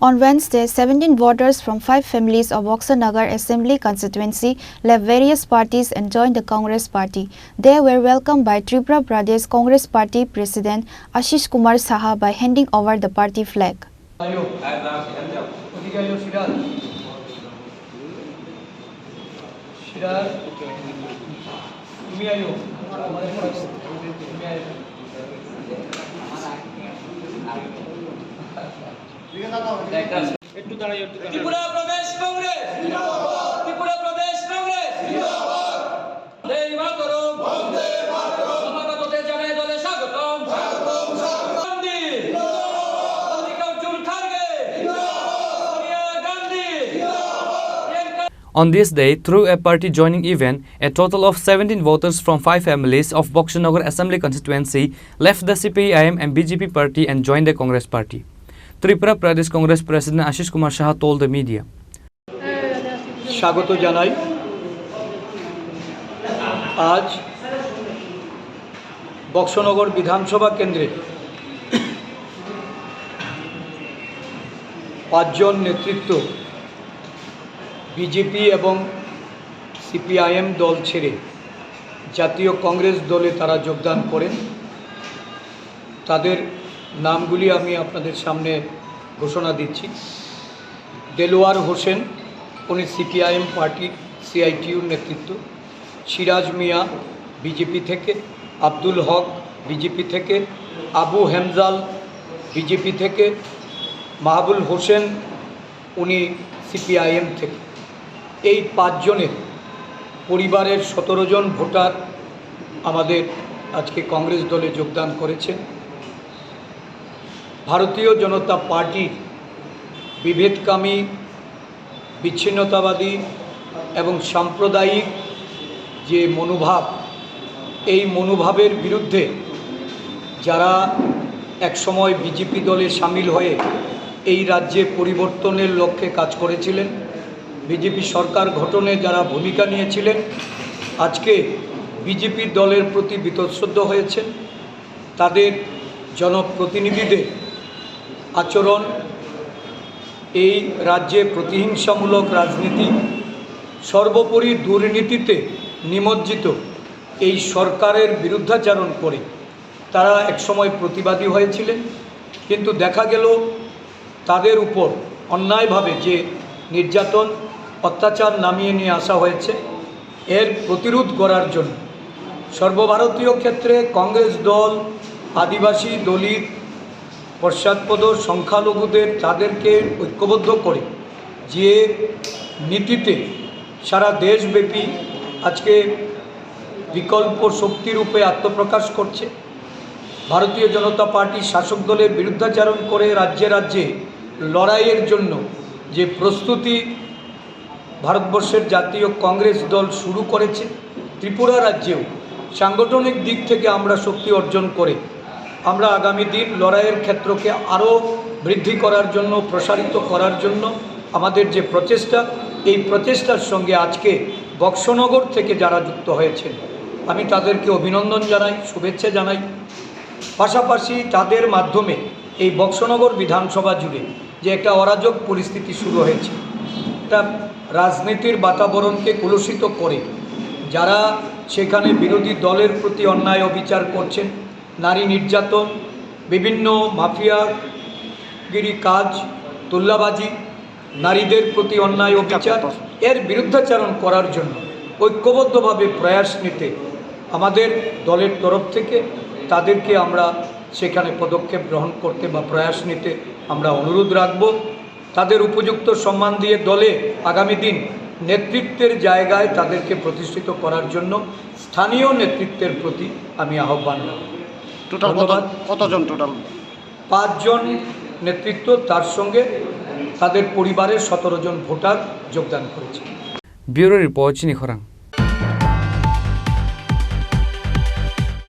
On Wednesday, 17 voters from 5 families of Boxer Nagar Assembly constituency left various parties and joined the Congress party. They were welcomed by Tripura Pradesh Congress Party President Ashish Kumar Saha by handing over the party flag. Tripura प्रदेश कांग्रेस जिंदाबाद त्रिपुरा प्रदेश कांग्रेस जिंदाबाद वंदे मातरम वंदे मातरम समागतতে জানাই দলে স্বাগতম স্বাগতম গান্ধী জিন্দাবাদ মল্লিকার্জুন খারগে জিন্দাবাদ সোনিয়া গান্ধী জিন্দাবাদ On this day, through a party joining event, a total of 17 voters from 5 families of Boxer Nagar Assembly constituency left the CPIM and BJP party and joined the Congress party. Tripura Pradesh Congress President Ashish Kumar Saha told the media. স্বাগত জানাই। আজ বক্সনগর বিধানসভা কেন্দ্রে 5 জন নেতৃত্ব BJP এবং CPIM দল ছেড়ে জাতীয় কংগ্রেস দলে তারা যোগদান করেন। তাদের নামগুলি আমি আপনাদের সামনে ঘোষণা দিচ্ছি। দেলোয়ার হোসেন, উনি সিপিআইএম পার্টির সিআইটিউর নেতৃত্ব। সিরাজ মিয়া বিজেপি থেকে, আব্দুল হক বিজেপি থেকে, আবু হেমজাল বিজেপি থেকে, মাহবুল হোসেন উনি সিপিআইএম থেকে। এই 5 জনের পরিবারের 17 জন ভোটার আমাদের আজকে কংগ্রেস দলে যোগদান করেছেন। ভারতীয় জনতা পার্টির বিভেদকামী, বিচ্ছিন্নতাবাদী এবং সাম্প্রদায়িক যে মনোভাব, এই মনোভাবের বিরুদ্ধে যারা একসময় বিজেপি দলে সামিল হয়ে এই রাজ্যে পরিবর্তনের লক্ষ্যে কাজ করেছিলেন, বিজেপি সরকার গঠনে যারা ভূমিকা নিয়েছিলেন, আজকে বিজেপি দলের প্রতি বীতশ্রদ্ধ হয়েছেন। তাদের জনপ্রতিনিধিদের আচরণ, এই রাজ্যে প্রতিহিংসামূলক রাজনীতি, সর্বোপরি দুর্নীতিতে নিমজ্জিত এই সরকারের বিরুদ্ধাচরণ করে তারা একসময় প্রতিবাদী হয়েছিলেন। কিন্তু দেখা গেল তাদের উপর অন্যায়ভাবে যে নির্যাতন, অত্যাচার নামিয়ে নিয়ে আসা হয়েছে, এর প্রতিরোধ করার জন্য সর্বভারতীয় ক্ষেত্রে কংগ্রেস দল আদিবাসী, দলিত, পশ্চাৎপদ, সংখ্যালঘুদের তাদেরকে ঐক্যবদ্ধ করে যে নীতিতে সারা দেশব্যাপী আজকে বিকল্প শক্তিরূপে আত্মপ্রকাশ করছে। ভারতীয় জনতা পার্টি শাসক দলের বিরুদ্ধাচরণ করে রাজ্যে রাজ্যে লড়াইয়ের জন্য যে প্রস্তুতি ভারতবর্ষের জাতীয় কংগ্রেস দল শুরু করেছে, ত্রিপুরা রাজ্যেও সাংগঠনিক দিক থেকে আমরা শক্তি অর্জন করে আমরা আগামী দিন লড়াইয়ের ক্ষেত্রকে আরও বৃদ্ধি করার জন্য, প্রসারিত করার জন্য আমাদের যে প্রচেষ্টা, এই প্রচেষ্টার সঙ্গে আজকে বক্সনগর থেকে যারা যুক্ত হয়েছেন আমি তাদেরকে অভিনন্দন জানাই, শুভেচ্ছা জানাই। পাশাপাশি তাদের মাধ্যমে এই বক্সনগর বিধানসভা জুড়ে যে একটা অরাজক পরিস্থিতি শুরু হয়েছে, একটা রাজনীতির বাতাবরণকে কলুষিত করে যারা সেখানে বিরোধী দলের প্রতি অন্যায় অবিচার করছেন, নারী নির্যাতন, বিভিন্ন মাফিয়াগিরি কাজ, তুল্লাবাজি, নারীদের প্রতি অন্যায় অবিচার, এর বিরুদ্ধাচরণ করার জন্য ঐক্যবদ্ধভাবে প্রয়াস নিতে আমাদের দলের তরফ থেকে তাদেরকে আমরা সেখানে পদক্ষেপ গ্রহণ করতে বা প্রয়াস নিতে আমরা অনুরোধ রাখব। তাদের উপযুক্ত সম্মান দিয়ে দলে আগামী দিন নেতৃত্বের জায়গায় তাদেরকে প্রতিষ্ঠিত করার জন্য স্থানীয় নেতৃত্বের প্রতি আমি আহ্বান রাখব। টোটাল কতজন? টোটাল 5 জন নেতৃত্ব, তার সঙ্গে তাদের পরিবারের 17 জন ভোটার যোগদান করেছে। Bureau Report, Chini Khorang.